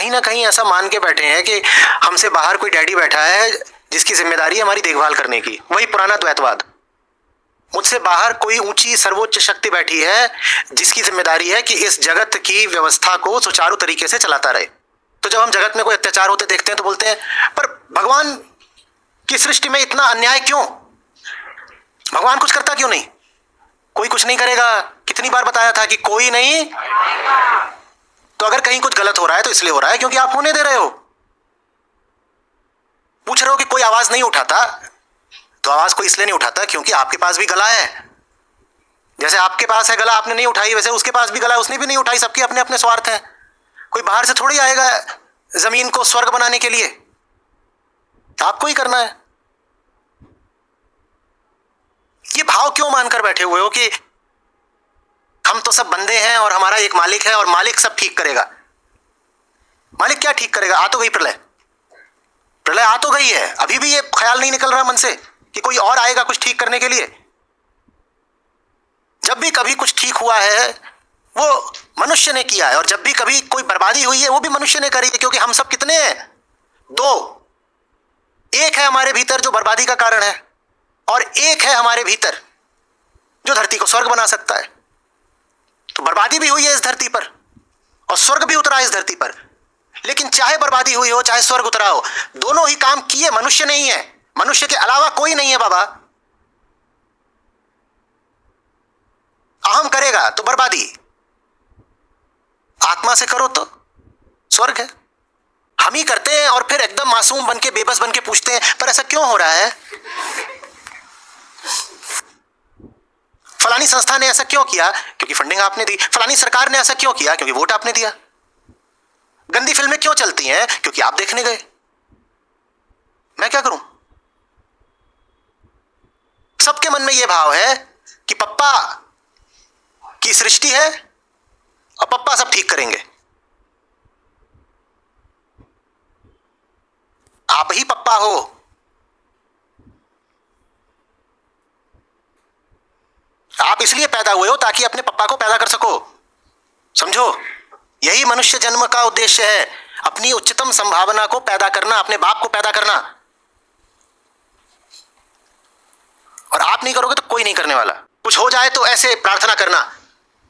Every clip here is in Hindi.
कहीं ना कहीं ऐसा मान के बैठे हैं कि हमसे बाहर कोई डैडी बैठा है जिसकी जिम्मेदारी है हमारी देखभाल करने की। वही पुराना द्वैतवाद। मुझसे बाहर कोई ऊंची सर्वोच्च शक्ति बैठी है जिसकी जिम्मेदारी है कि इस जगत की व्यवस्था को सुचारू तरीके से चलाता रहे। तो जब हम जगत में कोई अत्याचार होते देखते हैं तो बोलते हैं पर भगवान की सृष्टि में इतना अन्याय क्यों? भगवान कुछ करता क्यों नहीं? कोई कुछ नहीं करेगा। कितनी बार बताया था कि कोई नहीं। तो अगर कहीं कुछ गलत हो रहा है तो इसलिए हो रहा है क्योंकि आप होने दे रहे हो। पूछ रहे हो कि कोई आवाज नहीं उठाता, तो आवाज कोई इसलिए नहीं उठाता क्योंकि आपके पास भी गला है। जैसे आपके पास है गला, आपने नहीं उठाई, वैसे उसके पास भी गला है, उसने भी नहीं उठाई। सबके अपने अपने स्वार्थ हैं। कोई बाहर से थोड़ी आएगा जमीन को स्वर्ग बनाने के लिए, आपको ही करना है। ये भाव क्यों मानकर बैठे हुए हो कि हम तो सब बंदे हैं और हमारा एक मालिक है और मालिक सब ठीक करेगा? मालिक क्या ठीक करेगा? आ तो गई प्रलय, प्रलय आ तो गई है, अभी भी ये ख्याल नहीं निकल रहा मन से कि कोई और आएगा कुछ ठीक करने के लिए। जब भी कभी कुछ ठीक हुआ है वो मनुष्य ने किया है, और जब भी कभी कोई बर्बादी हुई है वो भी मनुष्य ने करी है। क्योंकि हम सब कितने हैं? दो। एक है हमारे भीतर जो बर्बादी का कारण है, और एक है हमारे भीतर जो धरती को स्वर्ग बना सकता है। तो बर्बादी भी हुई है इस धरती पर और स्वर्ग भी उतरा इस धरती पर। लेकिन चाहे बर्बादी हुई हो चाहे स्वर्ग उतरा हो, दोनों ही काम किए मनुष्य ने ही है। मनुष्य के अलावा कोई नहीं है बाबा। अहम करेगा तो बर्बादी, आत्मा से करो तो स्वर्ग है। हम ही करते हैं और फिर एकदम मासूम बन के बेबस बन के पूछते हैं पर ऐसा क्यों हो रहा है? फलानी संस्था ने ऐसा क्यों किया? क्योंकि फंडिंग आपने दी। फलानी सरकार ने ऐसा क्यों किया? क्योंकि वोट आपने दिया। गंदी फिल्में क्यों चलती हैं? क्योंकि आप देखने गए। मैं क्या करूं? सबके मन में यह भाव है कि पप्पा की सृष्टि है और पप्पा सब ठीक करेंगे। आप ही पप्पा हो। आप इसलिए पैदा हुए हो ताकि अपने पप्पा को पैदा कर सको। समझो, यही मनुष्य जन्म का उद्देश्य है, अपनी उच्चतम संभावना को पैदा करना, अपने बाप को पैदा करना। और आप नहीं करोगे तो कोई नहीं करने वाला। कुछ हो जाए तो ऐसे प्रार्थना करना।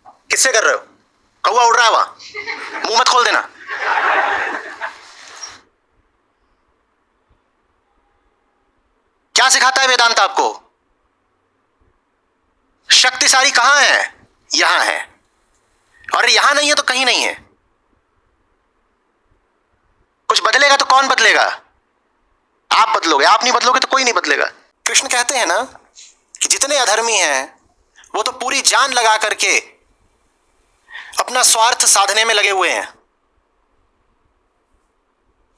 किससे कर रहे हो? कौवा उड़ रहा है वहां, मुंह मत खोल देना। क्या सिखाता है वेदांत आपको? शक्ति सारी कहां है? यहां है। और यहां नहीं है तो कहीं नहीं है। कुछ बदलेगा तो कौन बदलेगा? आप बदलोगे। आप नहीं बदलोगे तो कोई नहीं बदलेगा। कृष्ण कहते हैं ना कि जितने अधर्मी हैं वो तो पूरी जान लगा करके अपना स्वार्थ साधने में लगे हुए हैं,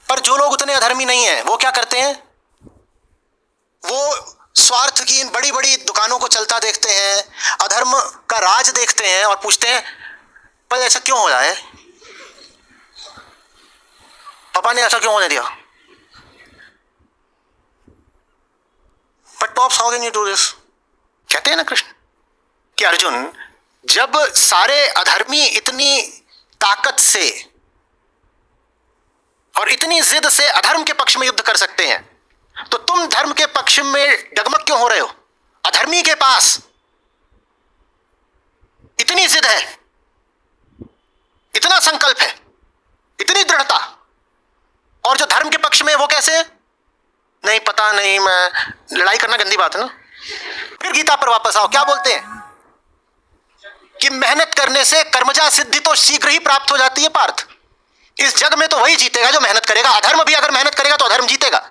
पर जो लोग उतने अधर्मी नहीं हैं वो क्या करते हैं? वो स्वार्थ की इन बड़ी बड़ी दुकानों को चलता देखते हैं, अधर्म का राज देखते हैं और पूछते हैं पर ऐसा क्यों हो रहा है? पापा ने ऐसा क्यों होने दिया? But pops how can you do this? कहते हैं ना कृष्ण कि अर्जुन, जब सारे अधर्मी इतनी ताकत से और इतनी जिद से अधर्म के पक्ष में युद्ध कर सकते हैं तो तुम धर्म के पक्ष में डगमग क्यों हो रहे हो? अधर्मी के पास इतनी जिद है, इतना संकल्प है, इतनी दृढ़ता, और जो धर्म के पक्ष में वो कैसे? नहीं पता नहीं, मैं लड़ाई करना गंदी बात है ना। फिर गीता पर वापस आओ, क्या बोलते हैं कि मेहनत करने से कर्मजा सिद्धि तो शीघ्र ही प्राप्त हो जाती है पार्थ। इस जग में तो वही जीतेगा जो मेहनत करेगा। अधर्म भी अगर मेहनत करेगा तो अधर्म जीतेगा।